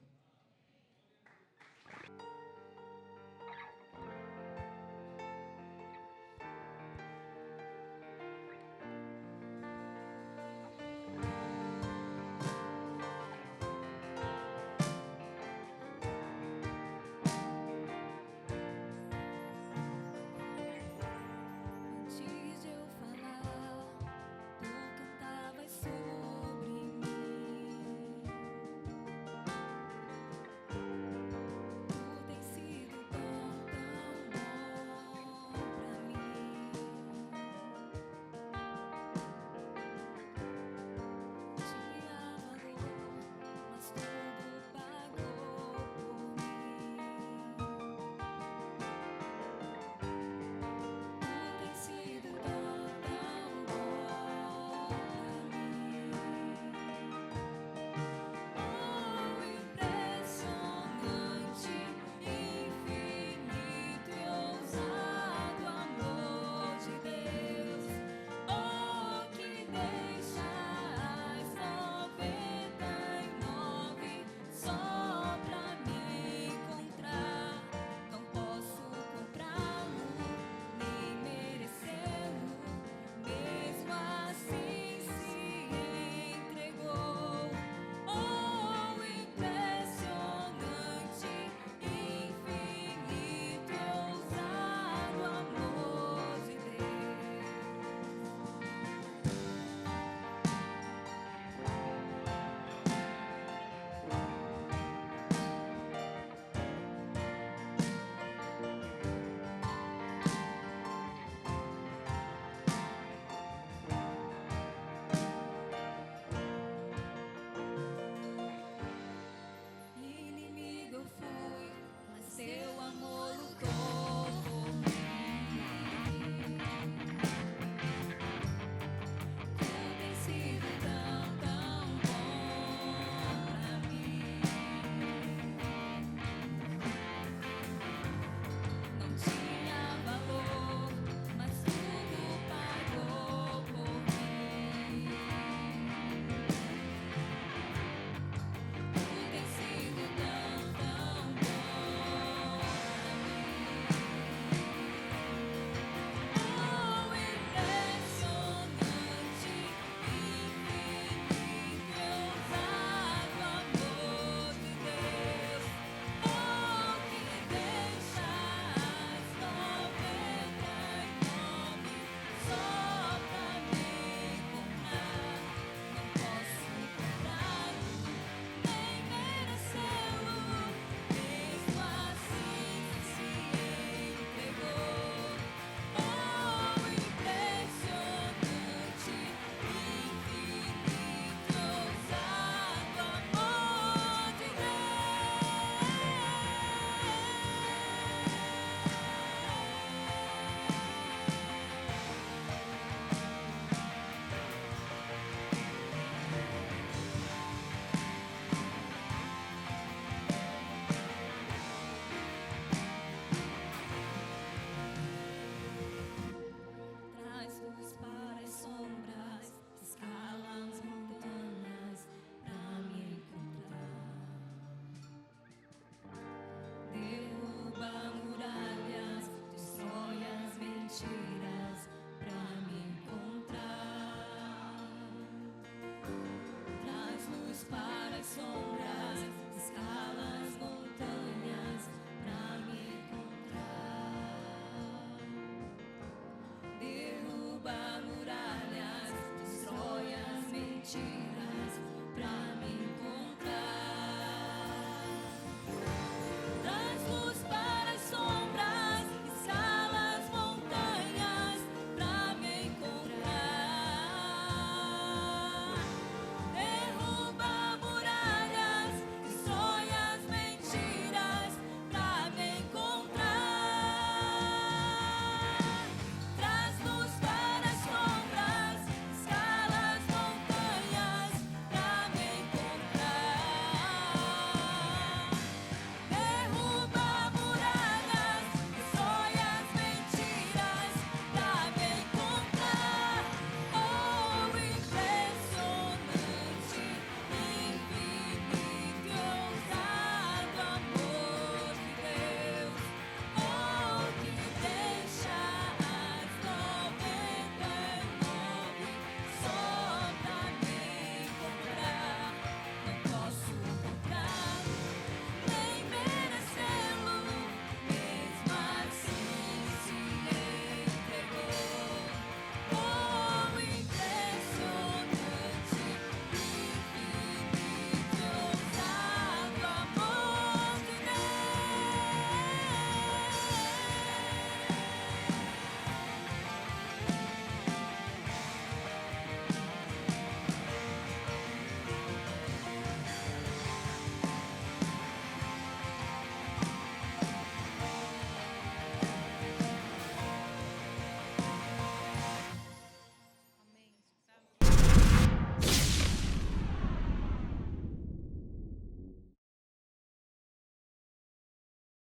Para as sombras